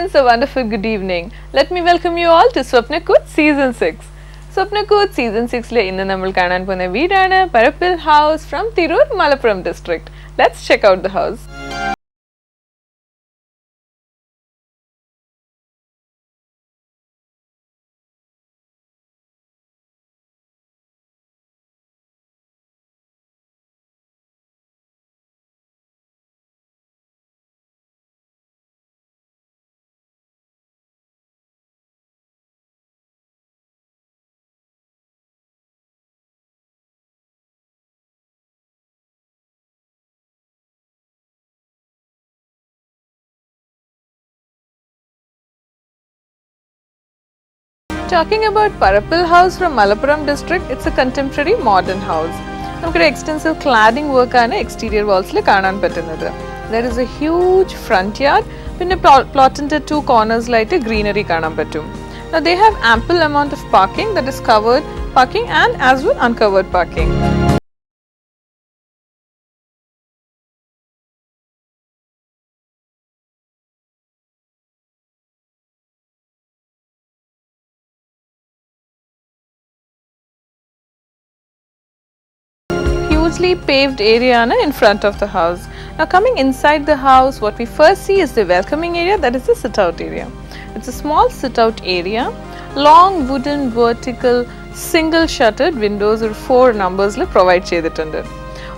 friends, a wonderful good evening. Let me welcome you all to Swapnakoot Season 6. Swapnakoot Season 6 le innu nammal kaanan pona veedana Parappil House from Tirur, Malappuram district. Let's check out the house. Talking about Parappil House from Malappuram district, it's a contemporary modern house. നമുക്കൊരു extensive cladding വർക്കാണ് exterior വാൾസിൽ കാണാൻ പറ്റുന്നത്. There is a huge front yard, പിന്നെ പ്ലോട്ടിന്റെ 2 കോർണേഴ്സിലായിട്ട് greenery കാണാൻ പറ്റും. They have ample amount of parking, that is covered parking and as well uncovered parking. Hugely paved area in front of the house. Now coming inside the house, what we first see is the welcoming area, that is the sit out area. It's a small sit out area, long wooden vertical single shuttered windows or 4 numbers la provide cheyidittundu.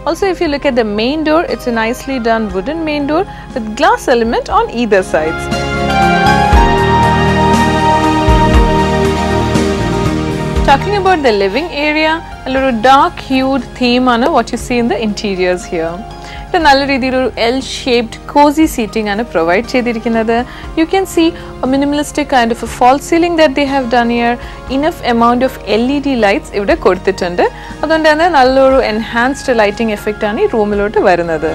Also if you look at the main door, it's a nicely done wooden main door with glass element on either sides. Talking about the living area, a little dark hued theme on what you see in the interiors here. The nalla reethiyil oru L-shaped cozy seating ആണ് provide ചെയ്തിരിക്കുന്നത്. You can see a minimalistic kind of a false ceiling that they have done here. Enough amount of LED lights ഇവിടെ കൊടുത്തിട്ടുണ്ട്. അതുകൊണ്ട് തന്നെ നല്ലൊരു enhanced lighting effect ആണ് ഈ റൂമിലോട്ട് വരുന്നത്.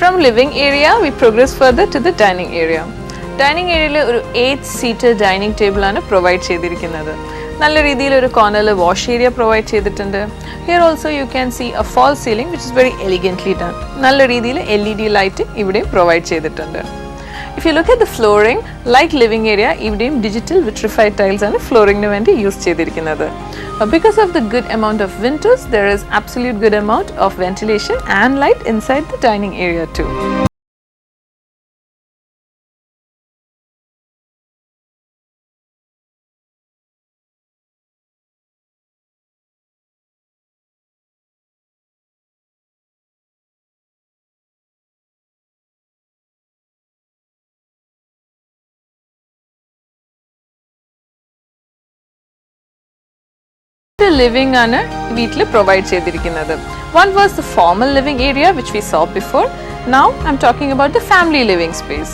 From living area, we progress further to the dining area. Dining area le oru 8-seater dining table aanu provide cheydirikkunnathu. Nalla reethiyil oru corner le wash area provide cheyidittundu. Here also you can see a false ceiling which is very elegantly done. Nalla reethiyil LED lighting ivide provide cheyidittundu. If you look at the flooring, like living area, ivideyum digital vitrified tiles aanu flooring nu vendi use cheydirikkunnathu. Because of the good amount of windows, there is absolute good amount of ventilation and light inside the dining area too. Living ആണ് വീട്ടിൽ provide ചെയ്തിരിക്കുന്നത്. One was the formal living area which we saw before. Now I'm talking about the family living space.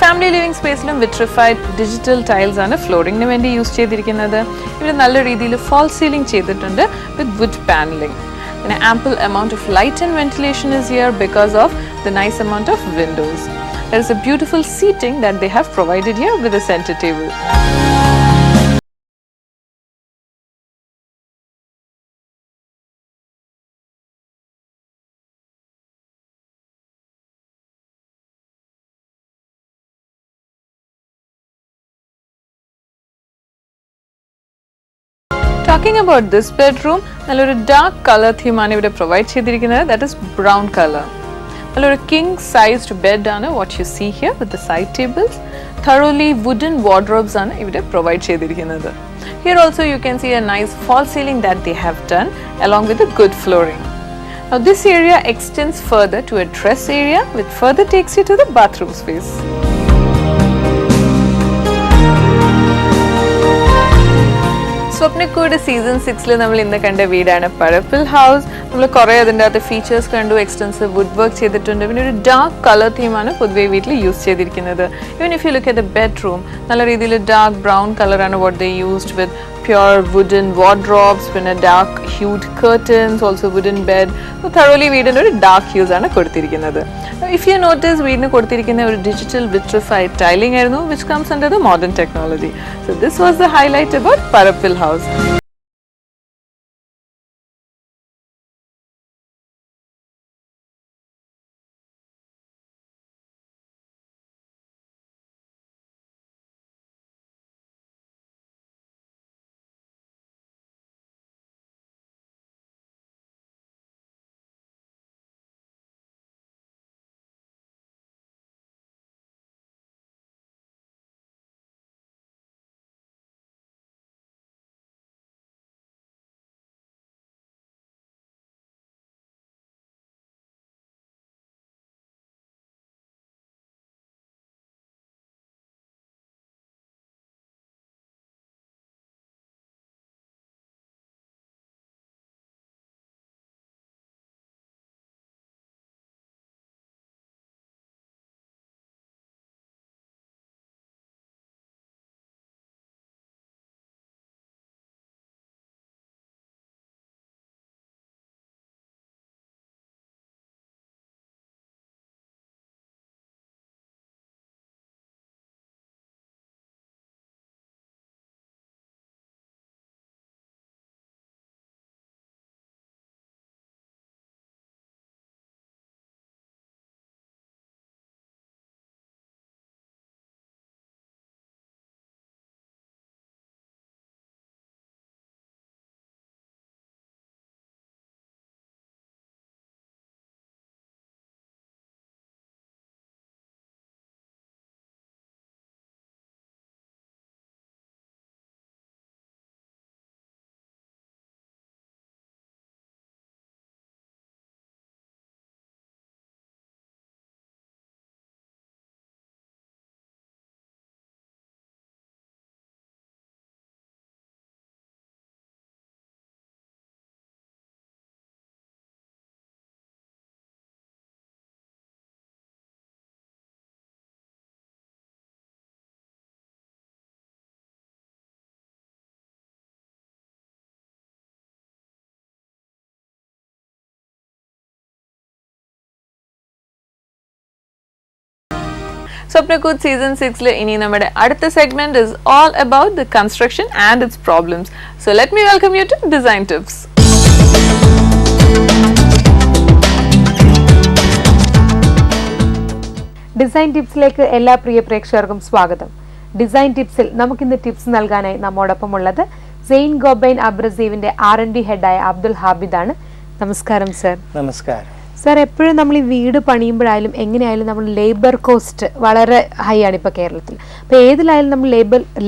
Family living space ലും vitrified digital tiles ആണ് flooring ന് വേണ്ടി use ചെയ്തിരിക്കുന്നത്. ഇവിടെ നല്ല രീതിയിൽ false ceiling ചെയ്തിട്ടുണ്ട് with wood paneling. An ample amount of light and ventilation is here because of the nice amount of windows. There is a beautiful seating that they have provided here with a center table. Talking about this bedroom, nalloru dark color theme aanu ivide provide cheydirikkunnathu, that is brown color. Nalloru king sized bed aanu what you see here with the side tables. Thoroughly wooden wardrobes aanu ivide provide cheydirikkunnathu. Here also you can see a nice false ceiling that they have done along with a good flooring. Now this area extends further to a dress area which further takes you to the bathroom space. Swapnakoot Swapnakoot season 6 നമ്മൾ ഇന്ന് കണ്ട വീടാണ് പരപ്പിൾ house. നമ്മൾ കുറേ അതിൻ്റെ അകത്ത് features കണ്ടു, extensive wood work ചെയ്തിട്ടുണ്ട്. പിന്നെ ഒരു ഡാർക്ക് കളർ തീമാണ് പൊതുവെ വീട്ടിൽ യൂസ് ചെയ്തിരിക്കുന്നത്. Even if you look at the bedroom, നല്ല രീതിയിൽ ഡാർക്ക് ബ്രൗൺ കളറാണ് what they used with pure wooden wardrobes, പിന്നെ dark hued curtains, also wooden bed. So thoroughly വീടിന് ഒരു dark hues ആണ് കൊടുത്തിരിക്കുന്നത്. If you notice, വീടിന് കൊടുത്തിരിക്കുന്ന ഒരു digital vitrified tiling ആയിരുന്നു, which comes under the modern technology. So this was the highlight about Parappil House. Swapnakoot season 6 ini nammade adutha segment is all about the construction and its problems. So let me welcome you to Design Tips. Design ടിപ്സിലേക്ക് എല്ലാ പ്രിയ പ്രേക്ഷകർക്കും സ്വാഗതം. Design ടിപ്സിൽ നമുക്കിന്ന് tips നൽകാനായി നമ്മോടൊപ്പമുള്ളത് സെയിൻ Gobain അബ്രസീവിന്റെ R&D ഹെഡായ Abdul ഹാബിദാണ്. നമസ്കാരം sir. നമസ്കാരം sir. എപ്പോഴും നമ്മൾ ഈ വീട് പണിയുമ്പോഴായാലും എങ്ങനെയായാലും നമ്മൾ ലേബർ കോസ്റ്റ് വളരെ ഹൈ ആണ് ഇപ്പോൾ കേരളത്തിൽ. അപ്പോൾ ഏതിലായാലും നമ്മൾ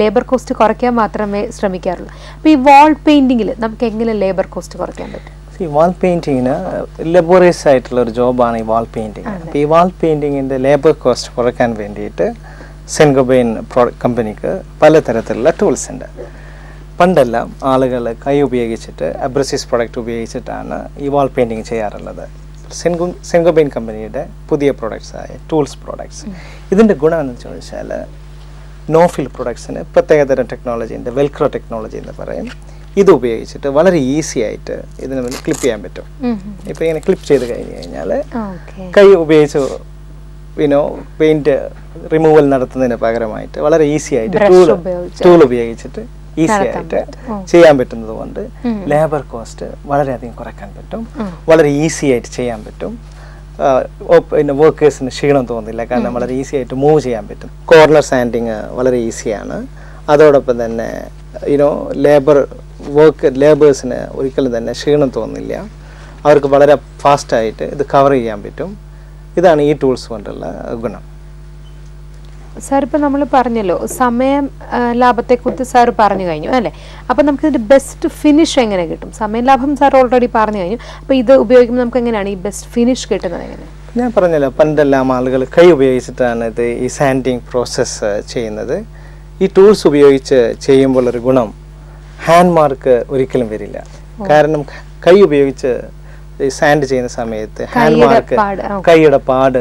ലേബർ കോസ്റ്റ് കുറയ്ക്കാൻ മാത്രമേ ശ്രമിക്കാറുള്ളൂ. അപ്പോൾ ഈ വാൾ പെയിന്റിങ്ങിൽ നമുക്ക് എങ്ങനെ ലേബർ കോസ്റ്റ് കുറയ്ക്കാൻ പറ്റും? ഈ വാൾ പെയിന്റിങ്ങിന് ലബോറിയസ് ആയിട്ടുള്ള ഒരു ജോബാണ് ഈ വാൾ പെയിന്റിങ്. അപ്പോൾ ഈ വാൾ പെയിന്റിങ്ങിൻ്റെ ലേബർ കോസ്റ്റ് കുറയ്ക്കാൻ വേണ്ടിയിട്ട് സെയിൻ ഗോബൈൻ കമ്പനിക്ക് പലതരത്തിലുള്ള ടൂൾസ് ഉണ്ട്. പണ്ടെല്ലാം ആളുകൾ കൈ ഉപയോഗിച്ചിട്ട് അബ്രസീവ് പ്രൊഡക്റ്റ് ഉപയോഗിച്ചിട്ടാണ് ഈ വാൾ പെയിന്റിങ് ചെയ്യാറുള്ളത്. സെയിൻ ഗോബൈൻ കമ്പനിയുടെ പുതിയ പ്രൊഡക്ട്സായ ടൂൾസ് പ്രൊഡക്ട്സ്, ഇതിൻ്റെ ഗുണം എന്ന് ചോദിച്ചാൽ നോഫിൽ പ്രൊഡക്ട്സിന് പ്രത്യേകതരം ടെക്നോളജി ഉണ്ട്, വെൽക്രോ ടെക്നോളജി എന്ന് പറയും. ഇത് ഉപയോഗിച്ചിട്ട് വളരെ ഈസി ആയിട്ട് ഇതിന് വേണ്ടി ക്ലിപ്പ് ചെയ്യാൻ പറ്റും. ഇപ്പം ഇങ്ങനെ ക്ലിപ്പ് ചെയ്ത് കഴിഞ്ഞ് കഴിഞ്ഞാൽ കൈ ഉപയോഗിച്ച് പെയിന്റ് റിമൂവൽ നടത്തുന്നതിന് പകരമായിട്ട് വളരെ ഈസി ആയിട്ട് ടൂൾ ഉപയോഗിച്ചിട്ട് ഈസി ആയിട്ട് ചെയ്യാൻ പറ്റുന്നത് കൊണ്ട് ലേബർ കോസ്റ്റ് വളരെയധികം കുറയ്ക്കാൻ പറ്റും, വളരെ ഈസി ആയിട്ട് ചെയ്യാൻ പറ്റും. പിന്നെ വർക്കേഴ്സിന് ക്ഷീണം തോന്നില്ല, കാരണം വളരെ ഈസി ആയിട്ട് മൂവ് ചെയ്യാൻ പറ്റും. കോർണർ സാൻഡിങ് വളരെ ഈസിയാണ്. അതോടൊപ്പം തന്നെ ലേബേഴ്സിന് ഒരിക്കലും തന്നെ ക്ഷീണം തോന്നില്ല, അവർക്ക് വളരെ ഫാസ്റ്റായിട്ട് ഇത് കവർ ചെയ്യാൻ പറ്റും. ഇതാണ് ഈ ടൂൾസ് കൊണ്ടുള്ള ഗുണം. സാർ ഇപ്പം നമ്മൾ പറഞ്ഞല്ലോ സമയം ലാഭത്തെക്കുറിച്ച് സാർ പറഞ്ഞു കഴിഞ്ഞു അല്ലേ. അപ്പം നമുക്ക് ഇതിൻ്റെ ബെസ്റ്റ് ഫിനിഷ് എങ്ങനെ കിട്ടും? സമയം ലാഭം സാർ ഓൾറെഡി പറഞ്ഞു കഴിഞ്ഞു. അപ്പോൾ ഇത് ഉപയോഗിക്കുമ്പോൾ നമുക്ക് എങ്ങനെയാണ് ഈ ബെസ്റ്റ് ഫിനിഷ് കിട്ടുന്നത്? എങ്ങനെ? ഞാൻ പറഞ്ഞല്ലോ, പണ്ടെല്ലാം ആളുകൾ കൈ ഉപയോഗിച്ചിട്ടാണ് ഇത് ഈ സാൻഡിങ് പ്രോസസ്സ് ചെയ്യുന്നത്. ഈ ടൂൾസ് ഉപയോഗിച്ച് ചെയ്യുമ്പോൾ ഒരു ഗുണം, ഹാൻഡ് മാർക്ക് ഒരിക്കലും വരില്ല. കാരണം കൈ ഉപയോഗിച്ച് സാൻഡ് ചെയ്യുന്ന സമയത്ത് ഹാൻഡ് മാർക്ക്, കൈയുടെ പാട്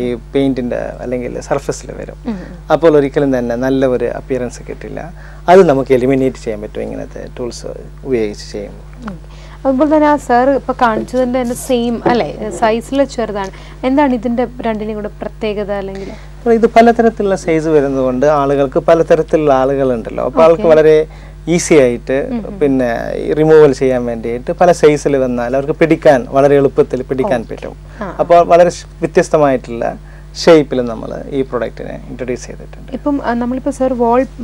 ഈ പെയിന്റിന്റെ അല്ലെങ്കിൽ സർഫസിൽ വരും. അപ്പോൾ ഒരിക്കലും തന്നെ നല്ല ഒരു അപ്പിയറൻസ് കിട്ടില്ല. അത് നമുക്ക് എലിമിനേറ്റ് ചെയ്യാൻ പറ്റും ഇങ്ങനത്തെ ടൂൾസ് ഉപയോഗിച്ച് ചെയ്യുമ്പോൾ. അതുപോലെ തന്നെ ആ സാർ ഇപ്പൊ കാണിച്ചതിന്റെ തന്നെ സെയിം അല്ലെ, സൈസിൽ ചെറുതാണ്. എന്താണ് ഇതിന്റെ രണ്ടിനും കൂടെ പ്രത്യേകത? അല്ലെങ്കിൽ ഇത് പലതരത്തിലുള്ള സൈസ് വരുന്നതുകൊണ്ട് ആളുകൾക്ക് പലതരത്തിലുള്ള ആളുകളുണ്ടല്ലോ, അപ്പോൾ ആൾക്ക് വളരെ ഈസി ആയിട്ട് പിന്നെ റിമൂവൽ ചെയ്യാൻ വേണ്ടിയിട്ട് പല സൈസിൽ വന്നാൽ അവർക്ക് പിടിക്കാൻ വളരെ എളുപ്പത്തിൽ പിടിക്കാൻ പറ്റും. അപ്പോൾ വളരെ വ്യത്യസ്തമായിട്ടുള്ള ഷേപ്പിൽ നമ്മൾ ഈ പ്രൊഡക്റ്റിനെ ഇൻട്രൊഡ്യൂസ് ചെയ്തിട്ടുണ്ട്. ഇപ്പം നമ്മളിപ്പോൾ സാർ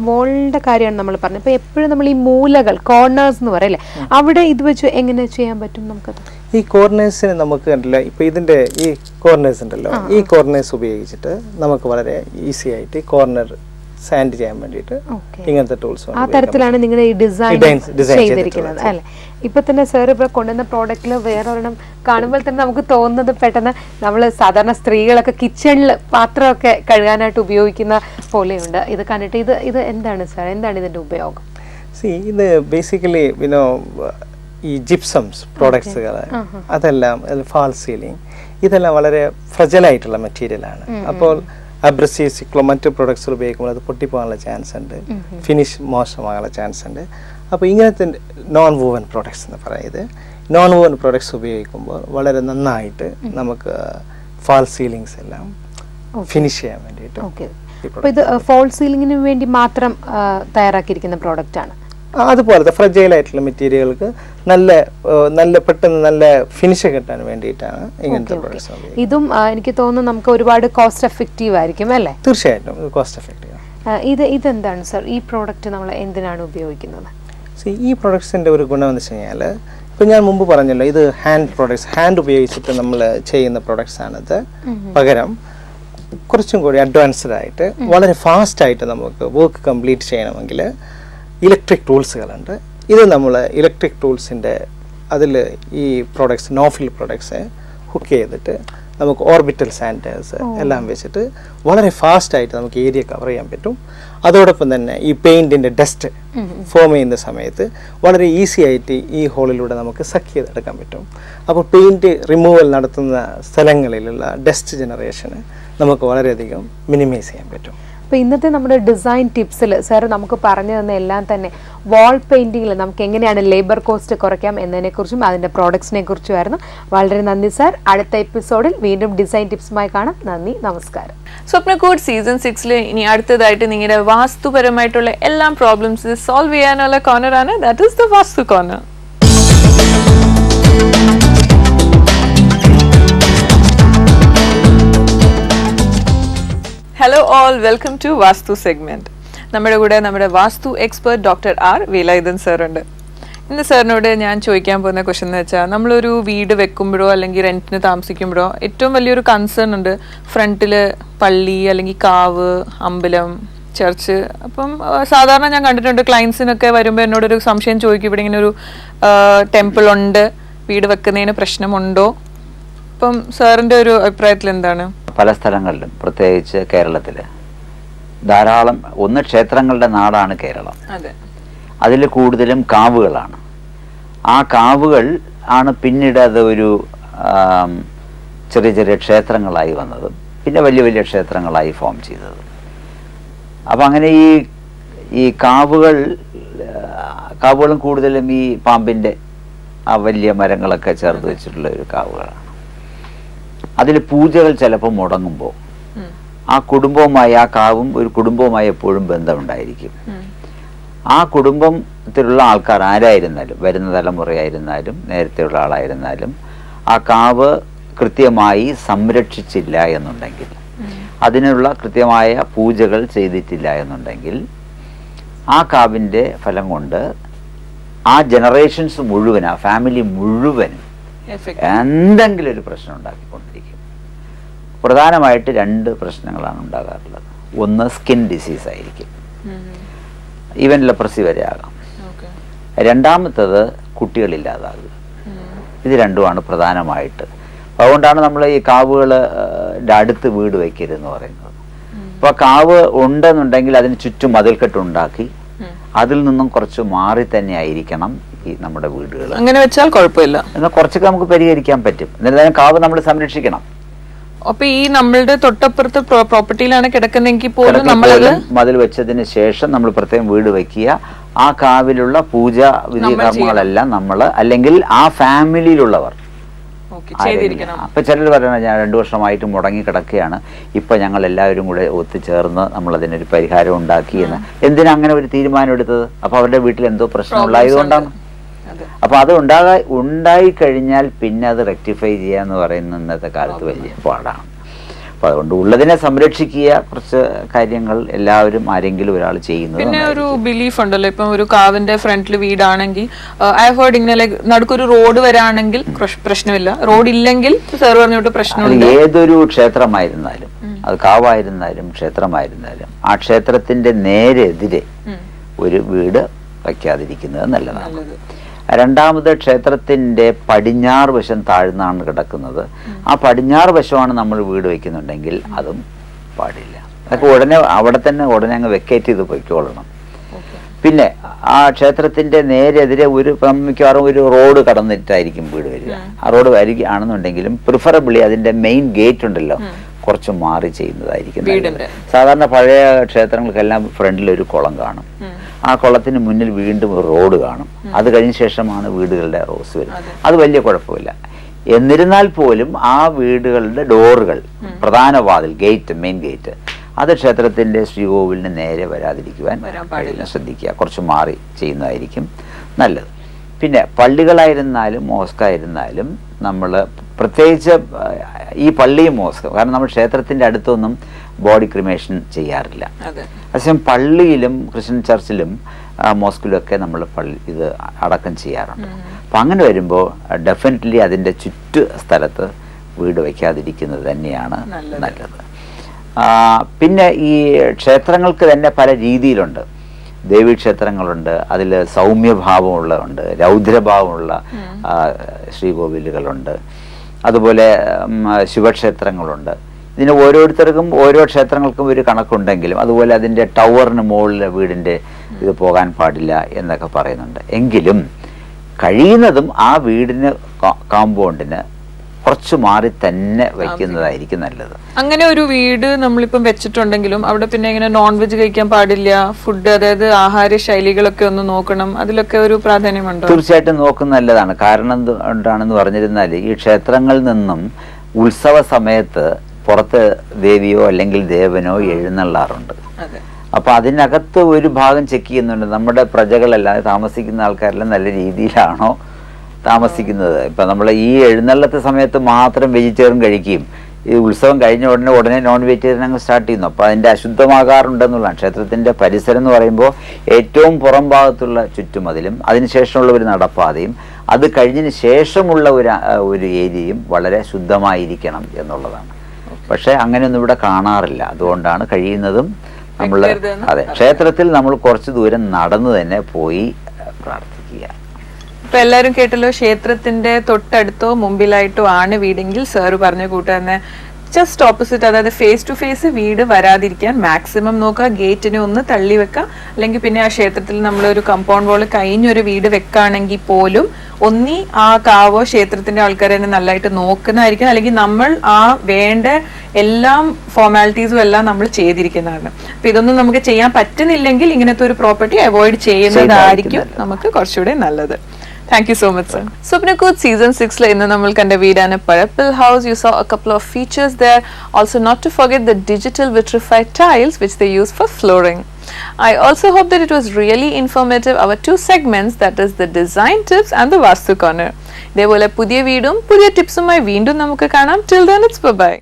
വോളിന്റെ കാര്യമാണ് നമ്മൾ പറഞ്ഞത്. ഇപ്പം എപ്പോഴും നമ്മൾ ഈ മൂലകൾ, കോർണേഴ്സ് എന്ന് പറയല്ലേ, അവിടെ ഇത് വെച്ച് എങ്ങനെ ചെയ്യാൻ പറ്റും നമുക്കത്? ഈ കോർണേഴ്സിന് നമുക്ക് കണ്ടില്ല, ഇപ്പൊ ഇതിന്റെ ഈ കോർണേഴ്സ് ഉണ്ടല്ലോ, ഈ കോർണേഴ്സ് ഉപയോഗിച്ചിട്ട് നമുക്ക് വളരെ ഈസി ആയിട്ട് കോർണർ സാൻഡ് ചെയ്യാൻ വേണ്ടിയിട്ട് ഇങ്ങനത്തെ ടൂൾസ് ആ തരത്തിലാണ് നിങ്ങൾ ഈ ഡിസൈൻ ചെയ്തിരിക്കുന്നത് അല്ലെ. ഇപ്പൊ തന്നെ സാർ ഇവിടെ കൊണ്ടുവന്ന പ്രോഡക്റ്റിൽ വേറൊരെണ്ണം കാണുമ്പോൾ തന്നെ നമുക്ക് തോന്നുന്നത് പെട്ടെന്ന് നമ്മൾ സാധാരണ സ്ത്രീകളൊക്കെ കിച്ചണിൽ പാത്രമൊക്കെ കഴുകാനായിട്ട് ഉപയോഗിക്കുന്ന പോലെയുണ്ട്. ഇത് കണ്ടിട്ട് ഇത് എന്താണ് സാർ, എന്താണ് ഇതിന്റെ ഉപയോഗം? ഇത് ബേസിക്കലി ഈ ജിപ്സംസ് പ്രോഡക്ട്സുകൾ അതെല്ലാം ഫാൾ സീലിംഗ് ഇതെല്ലാം വളരെ ഫ്രജലായിട്ടുള്ള മെറ്റീരിയലാണ്. അപ്പോൾ അബ്രസീവ് സിക്ലോ മറ്റു പ്രൊഡക്ട്സ് ഉപയോഗിക്കുമ്പോൾ അത് പൊട്ടിപ്പോകാനുള്ള ചാൻസ് ഉണ്ട്, ഫിനിഷ് മോശമാകാനുള്ള ചാൻസ് ഉണ്ട്. അപ്പോൾ ഇങ്ങനത്തെ നോൺ വൂവൻ പ്രോഡക്ട്സ് എന്ന് പറയുന്നത്, നോൺ വൂവൻ പ്രോഡക്ട്സ് ഉപയോഗിക്കുമ്പോൾ വളരെ നന്നായിട്ട് നമുക്ക് ഫാൾ സീലിങ്സ് എല്ലാം ഫിനിഷ് ചെയ്യാൻ വേണ്ടിയിട്ട്. ഇത് ഫോൾ സീലിംഗിന് വേണ്ടി മാത്രം തയ്യാറാക്കിയിരിക്കുന്ന പ്രോഡക്റ്റ് ആണ്. അതുപോലത്തെ ഫ്രജൈൽ ആയിട്ടുള്ള മെറ്റീരിയലുകൾക്ക് നല്ല പെട്ടെന്ന് നല്ല ഫിനിഷ് കിട്ടാൻ വേണ്ടിയിട്ടാണ് ഇങ്ങനത്തെ പ്രോഡക്ട്സ്. ഇതും എനിക്ക് തോന്നുന്നു നമുക്ക് ഒരുപാട് കോസ്റ്റ് എഫക്റ്റീവ് ആയിരിക്കും അല്ലേ? തീർച്ചയായിട്ടും കോസ്റ്റ് എഫക്റ്റീവ്. ഇതെന്താണ് സാർ, ഈ പ്രോഡക്റ്റ് നമ്മൾ എന്തിനാണ് ഉപയോഗിക്കുന്നത്? ഈ പ്രോഡക്ട്സിന്റെ ഒരു ഗുണം എന്ന് വെച്ച് കഴിഞ്ഞാൽ, ഇപ്പം ഞാൻ മുമ്പ് പറഞ്ഞല്ലോ, ഇത് ഹാൻഡ് പ്രോഡക്ട്സ്, ഹാൻഡ് ഉപയോഗിച്ചിട്ട് നമ്മൾ ചെയ്യുന്ന പ്രോഡക്ട്സ് ആണിത്. പകരം കുറച്ചും കൂടി അഡ്വാൻസ്ഡ് ആയിട്ട് വളരെ ഫാസ്റ്റ് ആയിട്ട് നമുക്ക് വർക്ക് കംപ്ലീറ്റ് ചെയ്യണമെങ്കിൽ ഇലക്ട്രിക് ടൂൾസുകളുണ്ട്. ഇത് നമ്മൾ ഇലക്ട്രിക് ടൂൾസിൻ്റെ അതിൽ ഈ പ്രോഡക്ട്സ്, നോഫിൽ പ്രോഡക്ട്സ് ഹുക്ക് ചെയ്തിട്ട് നമുക്ക് ഓർബിറ്റൽ സാനിറ്റൈസേഴ്സ് എല്ലാം വെച്ചിട്ട് വളരെ ഫാസ്റ്റായിട്ട് നമുക്ക് ഏരിയ കവർ ചെയ്യാൻ പറ്റും. അതോടൊപ്പം തന്നെ ഈ പെയിൻറ്റിൻ്റെ ഡസ്റ്റ് ഫോം ചെയ്യുന്ന സമയത്ത് വളരെ ഈസി ആയിട്ട് ഈ ഹോളിലൂടെ നമുക്ക് സക്ക് ചെയ്തെടുക്കാൻ പറ്റും. അപ്പോൾ പെയിൻറ്റ് റിമൂവൽ നടത്തുന്ന സ്ഥലങ്ങളിലുള്ള ഡസ്റ്റ് ജനറേഷന് നമുക്ക് വളരെയധികം മിനിമൈസ് ചെയ്യാൻ പറ്റും. അപ്പോൾ ഇന്നത്തെ നമ്മുടെ ഡിസൈൻ ടിപ്സിൽ സാർ നമുക്ക് പറഞ്ഞു തന്ന എല്ലാം തന്നെ വാൾ പെയിൻറ്റിങ്ങിൽ നമുക്ക് എങ്ങനെയാണ് ലേബർ കോസ്റ്റ് കുറയ്ക്കാം എന്നതിനെക്കുറിച്ചും അതിൻ്റെ പ്രോഡക്ട്സിനെ കുറിച്ചുമായിരുന്നു. വളരെ നന്ദി സാർ. അടുത്ത എപ്പിസോഡിൽ വീണ്ടും ഡിസൈൻ ടിപ്സുമായി കാണാം. നന്ദി, നമസ്കാരം. സ്വപ്നക്കൂട് സീസൺ 6 ഇനി അടുത്തതായിട്ട് നിങ്ങളുടെ വാസ്തുപരമായിട്ടുള്ള എല്ലാ പ്രോബ്ലംസ് സോൾവ് ചെയ്യാനുള്ള കോർണറാണ്, that is the vastu corner. Hello all, welcome to vastu segment. നമ്മുടെ കൂടെ നമ്മുടെ vastu expert doctor R Velayudhan sir ഉണ്ട്. ഇന്ന് സാറിനോട് ഞാൻ ചോദിക്കാൻ പോകുന്ന ക്വസ്റ്റൻ എന്ന് വെച്ചാൽ, നമ്മളൊരു വീട് വെക്കുമ്പോഴോ അല്ലെങ്കിൽ റെന്റിന് താമസിക്കുമ്പോഴോ ഏറ്റവും വലിയൊരു കൺസേൺ ഉണ്ട്, ഫ്രണ്ടിൽ പള്ളി അല്ലെങ്കിൽ കാവ്, അമ്പലം, ചർച്ച്. അപ്പം സാധാരണ ഞാൻ കണ്ടിട്ടുണ്ട് ക്ലയൻസിനൊക്കെ വരുമ്പോൾ എന്നോടൊരു സംശയം ചോദിക്കും, ഇവിടെ ഇങ്ങനെ ഒരു ടെമ്പിൾ ഉണ്ട്, വീട് വെക്കുന്നതിന് പ്രശ്നമുണ്ടോ? അപ്പം സാറിൻ്റെ ഒരു അഭിപ്രായത്തിൽ എന്താണ്? പല സ്ഥലങ്ങളിലും, പ്രത്യേകിച്ച് കേരളത്തിൽ ധാരാളം ക്ഷേത്രങ്ങളുടെ നാടാണ് കേരളം. അതിൽ കൂടുതലും കാവുകളാണ്. ആ കാവുകൾ ആണ് പിന്നീട് അത് ഒരു ചെറിയ ചെറിയ ക്ഷേത്രങ്ങളായി വന്നതും പിന്നെ വലിയ വലിയ ക്ഷേത്രങ്ങളായി ഫോം ചെയ്തത്. അപ്പം അങ്ങനെ ഈ കാവുകളും കൂടുതലും ഈ പാമ്പിൻ്റെ ആ വലിയ മരങ്ങളൊക്കെ ചേർത്ത് വെച്ചിട്ടുള്ള ഒരു കാവുകളാണ്. അതിൽ പൂജകൾ ചിലപ്പോൾ മുടങ്ങുമ്പോൾ ആ കുടുംബവുമായി, ആ കാവും ഒരു കുടുംബവുമായി എപ്പോഴും ബന്ധമുണ്ടായിരിക്കും. ആ കുടുംബത്തിലുള്ള ആൾക്കാർ ആരായിരുന്നാലും, വരുന്ന തലമുറയായിരുന്നാലും നേരത്തെയുള്ള ആളായിരുന്നാലും, ആ കാവ് കൃത്യമായി സംരക്ഷിച്ചില്ല എന്നുണ്ടെങ്കിൽ, അതിനുള്ള കൃത്യമായ പൂജകൾ ചെയ്തിട്ടില്ല എന്നുണ്ടെങ്കിൽ, ആ കാവിൻ്റെ ഫലം കൊണ്ട് ആ ജനറേഷൻസ് മുഴുവൻ, ആ ഫാമിലി മുഴുവനും എന്തെങ്കിലും ഒരു പ്രശ്നം ഉണ്ടാക്കിക്കൊണ്ടിരിക്കും. പ്രധാനമായിട്ട് 2 പ്രശ്നങ്ങളാണ് ഉണ്ടാകാറുള്ളത്. ഒന്ന് സ്കിൻ ഡിസീസ് ആയിരിക്കും, ഈവൻ ലെപ്രസി വരെ ആകാം. രണ്ടാമത്തത് കുട്ടികളില്ലാതാകുക. ഇത് രണ്ടുമാണ് പ്രധാനമായിട്ട്. അതുകൊണ്ടാണ് നമ്മൾ ഈ കാവുകളുടെ അടുത്ത് വീട് വയ്ക്കരുതെന്ന് പറയുന്നത്. അപ്പോൾ കാവ് ഉണ്ടെന്നുണ്ടെങ്കിൽ അതിന് ചുറ്റും മതിൽക്കെട്ടുണ്ടാക്കി അതിൽ നിന്നും കുറച്ച് മാറി തന്നെ ആയിരിക്കണം ഈ നമ്മുടെ വീടുകൾ. അങ്ങനെ വെച്ചാൽ കുഴപ്പമില്ല, എന്നാൽ കുറച്ചൊക്കെ നമുക്ക് പരിഹരിക്കാൻ പറ്റും. എന്നിരുന്നാലും കാവ് നമ്മൾ സംരക്ഷിക്കണം. അപ്പൊ ഈ നമ്മളുടെ തൊട്ടപ്പുറത്ത് പ്രോപ്പർട്ടിയിലാണ് കിടക്കുന്നെങ്കിൽ പോലും നമ്മളത് മതിൽ വെച്ചതിന് ശേഷം നമ്മൾ പ്രത്യേകം വീട് വെക്കുക. ആ കാവിലുള്ള പൂജ വിധികർമ്മങ്ങളെല്ലാം നമ്മൾ അല്ലെങ്കിൽ ആ ഫാമിലിയിലുള്ളവർ അപ്പൊ ചിലർ പറയണ ഞാൻ 2 വർഷമായിട്ട് മുടങ്ങി കിടക്കുകയാണ്, ഇപ്പൊ ഞങ്ങൾ എല്ലാവരും കൂടെ ഒത്തുചേർന്ന് നമ്മൾ അതിനൊരു പരിഹാരം ഉണ്ടാക്കി എന്ന്. എന്തിനാ അങ്ങനെ ഒരു തീരുമാനം എടുത്തത്? അപ്പൊ അവരുടെ വീട്ടിൽ എന്തോ പ്രശ്നം ഉണ്ടായതുകൊണ്ടാണ്. അപ്പൊ അത് ഉണ്ടായി കഴിഞ്ഞാൽ പിന്നെ അത് റെക്ടിഫൈ ചെയ്യാന്ന് പറയുന്ന ഇന്നത്തെ കാലത്ത് വലിയ പാടാണ്. അപ്പൊ അതുകൊണ്ട് ഉള്ളതിനെ സംരക്ഷിക്കുക. കുറച്ച് കാര്യങ്ങൾ എല്ലാവരും ആരെങ്കിലും ഒരാൾ ചെയ്യുന്നത്. പിന്നെ ഒരു ബിലീഫ് ഉണ്ടല്ലോ, ഇപ്പം ഒരു കാവിന്റെ ഫ്രണ്ടിൽ വീടാണെങ്കിൽ ഐ ഹേർഡ് ഇങ്ങനെ ലൈക്ക് നടുക്കൊരു റോഡ് വരാണെങ്കിൽ പ്രശ്നമില്ല, റോഡ് ഇല്ലെങ്കിൽ സാർ പറഞ്ഞോട്ട് പ്രശ്നമില്ല. ഏതൊരു ക്ഷേത്രമായിരുന്നാലും, അത് കാവായിരുന്നാലും ക്ഷേത്രമായിരുന്നാലും, ആ ക്ഷേത്രത്തിന്റെ നേരെതിരെ ഒരു വീട് വയ്ക്കാതിരിക്കുന്നത് നല്ലതാണ്. രണ്ടാമത്, ക്ഷേത്രത്തിന്റെ പടിഞ്ഞാറ് വശം താഴ്ന്നാണ് കിടക്കുന്നത്. ആ പടിഞ്ഞാറ് വശമാണ് നമ്മൾ വീട് വെക്കുന്നുണ്ടെങ്കിൽ അതും പാടില്ല. അതൊക്കെ അവിടെ തന്നെ അങ്ങ് വെക്കേറ്റ് ചെയ്ത് പൊയ്ക്കോളണം. പിന്നെ ആ ക്ഷേത്രത്തിന്റെ നേരെതിരെ മിക്കവാറും ഒരു റോഡ് കടന്നിട്ടായിരിക്കും വീട് വരിക. ആ റോഡ് വരികയാണെന്നുണ്ടെങ്കിലും പ്രിഫറബിളി അതിന്റെ മെയിൻ ഗേറ്റ് ഉണ്ടല്ലോ കുറച്ച് മാറി ചെയ്യുന്നതായിരിക്കും. സാധാരണ പഴയ ക്ഷേത്രങ്ങൾക്കെല്ലാം ഫ്രണ്ടിൽ ഒരു കുളം കാണും. ആ കുളത്തിന് മുന്നിൽ വീണ്ടും ഒരു റോഡ് കാണും. അത് കഴിഞ്ഞ ശേഷമാണ് വീടുകളുടെ റോസ് വരുന്നത്. അത് വലിയ കുഴപ്പമില്ല. എന്നിരുന്നാൽ പോലും ആ വീടുകളുടെ ഡോറുകൾ, പ്രധാന വാതിൽ, മെയിൻ ഗേറ്റ്, അത് ക്ഷേത്രത്തിന്റെ ശ്രീകോവിലിന് നേരെ വരാതിരിക്കുവാൻ ശ്രദ്ധിക്കുക. കുറച്ച് മാറി ചെയ്യുന്നതായിരിക്കും നല്ലത്. പിന്നെ പള്ളികളായിരുന്നാലും മോസ്കായിരുന്നാലും നമ്മൾ പ്രത്യേകിച്ച് ഈ പള്ളിയും മോസ്ക്, കാരണം നമ്മൾ ക്ഷേത്രത്തിന്റെ അടുത്തൊന്നും ബോഡി ക്രിമേഷൻ ചെയ്യാറില്ല. അതേസമയം പള്ളിയിലും ക്രിസ്ത്യൻ ചർച്ചിലും മോസ്കിലും ഒക്കെ നമ്മൾ ഇത് അടക്കം ചെയ്യാറുണ്ട്. അപ്പം അങ്ങനെ വരുമ്പോൾ ഡെഫിനറ്റ്ലി അതിൻ്റെ സ്ഥലത്ത് വീട് വയ്ക്കാതിരിക്കുന്നത് തന്നെയാണ് നല്ലത്. പിന്നെ ഈ ക്ഷേത്രങ്ങൾക്ക് തന്നെ പല രീതിയിലുണ്ട്. ദേവീക്ഷേത്രങ്ങളുണ്ട്, അതിൽ സൗമ്യഭാവമുള്ളതുണ്ട്, രൗദ്രഭാവമുള്ള ശ്രീകോവിലുകളുണ്ട്, അതുപോലെ ശിവക്ഷേത്രങ്ങളുണ്ട്. ഇതിന് ഓരോരുത്തർക്കും ഓരോ ക്ഷേത്രങ്ങൾക്കും ഒരു കണക്കുണ്ടെങ്കിലും അതുപോലെ അതിൻ്റെ ടവറിന് മുകളിൽ വീടിൻ്റെ ഇത് പോകാൻ പാടില്ല എന്നൊക്കെ പറയുന്നുണ്ട്. എങ്കിലും കഴിയുന്നതും ആ വീടിന് കോമ്പൗണ്ടിന് കുറച്ച് മാറി തന്നെ വയ്ക്കുന്നതായിരിക്കും നല്ലത്. അങ്ങനെ ഒരു വീട് നമ്മളിപ്പം വെച്ചിട്ടുണ്ടെങ്കിലും അവിടെ പിന്നെ ഇങ്ങനെ നോൺ വെജ് കഴിക്കാൻ പാടില്ല, ഫുഡ് അതായത് ആഹാര ശൈലികളൊക്കെ ഒന്ന് നോക്കണം, അതിലൊക്കെ ഒരു പ്രാധാന്യമുണ്ടോ? തീർച്ചയായിട്ടും നോക്കുന്നത് നല്ലതാണ്. കാരണം എന്താണെന്ന് പറഞ്ഞിരുന്നാൽ ഈ ക്ഷേത്രങ്ങളിൽ നിന്നും ഉത്സവ സമയത്ത് പുറത്ത് ദേവിയോ അല്ലെങ്കിൽ ദേവനോ എഴുന്നള്ളാറുണ്ട്. അപ്പൊ അതിനകത്ത് ഒരു ഭാഗം ചെക്ക് ചെയ്യുന്നുണ്ട്, നമ്മുടെ പ്രജകളെല്ലാം താമസിക്കുന്ന ആൾക്കാരെല്ലാം നല്ല രീതിയിലാണോ താമസിക്കുന്നത്. ഇപ്പൊ നമ്മൾ ഈ എഴുന്നള്ളത്തെ സമയത്ത് മാത്രം വെജിറ്റേറിയൻ കഴിക്കുകയും ഈ ഉത്സവം കഴിഞ്ഞ ഉടനെ നോൺ വെജിറ്റേറിയൻ അങ്ങ് സ്റ്റാർട്ട് ചെയ്യുന്നു. അപ്പൊ അതിന്റെ അശുദ്ധമാകാറുണ്ടെന്നുള്ളതാണ്. ക്ഷേത്രത്തിന്റെ പരിസരം എന്ന് പറയുമ്പോൾ ഏറ്റവും പുറം ഭാഗത്തുള്ള ചുറ്റുമതിലും അതിനുശേഷമുള്ള ഒരു നടപ്പാതയും അത് കഴിഞ്ഞതിന് ശേഷമുള്ള ഒരു ഏരിയയും വളരെ ശുദ്ധമായിരിക്കണം എന്നുള്ളതാണ്. പക്ഷെ അങ്ങനെയൊന്നും ഇവിടെ കാണാറില്ല. അതുകൊണ്ടാണ് കഴിയുന്നതും നമ്മൾ ക്ഷേത്രത്തിൽ നമ്മൾ കുറച്ച് ദൂരം നടന്നു തന്നെ പോയി പ്രാർത്ഥിക്കുക. ഇപ്പൊ എല്ലാരും കേട്ടല്ലോ, ക്ഷേത്രത്തിന്റെ തൊട്ടടുത്തോ മുമ്പിലായിട്ടോ ആണ് വീടെങ്കിൽ സാറ് പറഞ്ഞ കൂട്ട് തന്നെ ജസ്റ്റ് ഓപ്പോസിറ്റ്, അതായത് ഫേസ് ടു ഫേസ് വീട് വരാതിരിക്കാൻ മാക്സിമം നോക്കുക. ഗേറ്റിനെ ഒന്ന് തള്ളി വെക്കുക. അല്ലെങ്കിൽ പിന്നെ ആ ക്ഷേത്രത്തിൽ നമ്മളൊരു കമ്പൗണ്ട് വാള് കഴിഞ്ഞൊരു വീട് വെക്കുകയാണെങ്കിൽ പോലും ഒന്നി ആ കാവോ ക്ഷേത്രത്തിന്റെ ആൾക്കാരെ തന്നെ നല്ലതായിട്ട് നോക്കുന്നതായിരിക്കും. അല്ലെങ്കിൽ നമ്മൾ ആ വേണ്ട എല്ലാം ഫോർമാലിറ്റീസും എല്ലാം നമ്മൾ ചെയ്തിരിക്കുന്നതാണ്. അപ്പൊ ഇതൊന്നും നമുക്ക് ചെയ്യാൻ പറ്റുന്നില്ലെങ്കിൽ ഇങ്ങനത്തെ ഒരു പ്രോപ്പർട്ടി അവോയ്ഡ് ചെയ്യുന്നതായിരിക്കും നമുക്ക് കുറച്ചുകൂടെ നല്ലത്. Thank you so much, sir. Swapnakoot season 6 la inna nammal kanda veedana Parapil house. You saw a couple of features there. Also, not to forget the digital vitrified tiles which they use for flooring. I also hope that it was really informative. Our 2 segments, that is the design tips and the Vastu corner. Idevole pudhiya veedum pudhiya tipsumai veendum namukku kaanam. Till then, it's bye bye.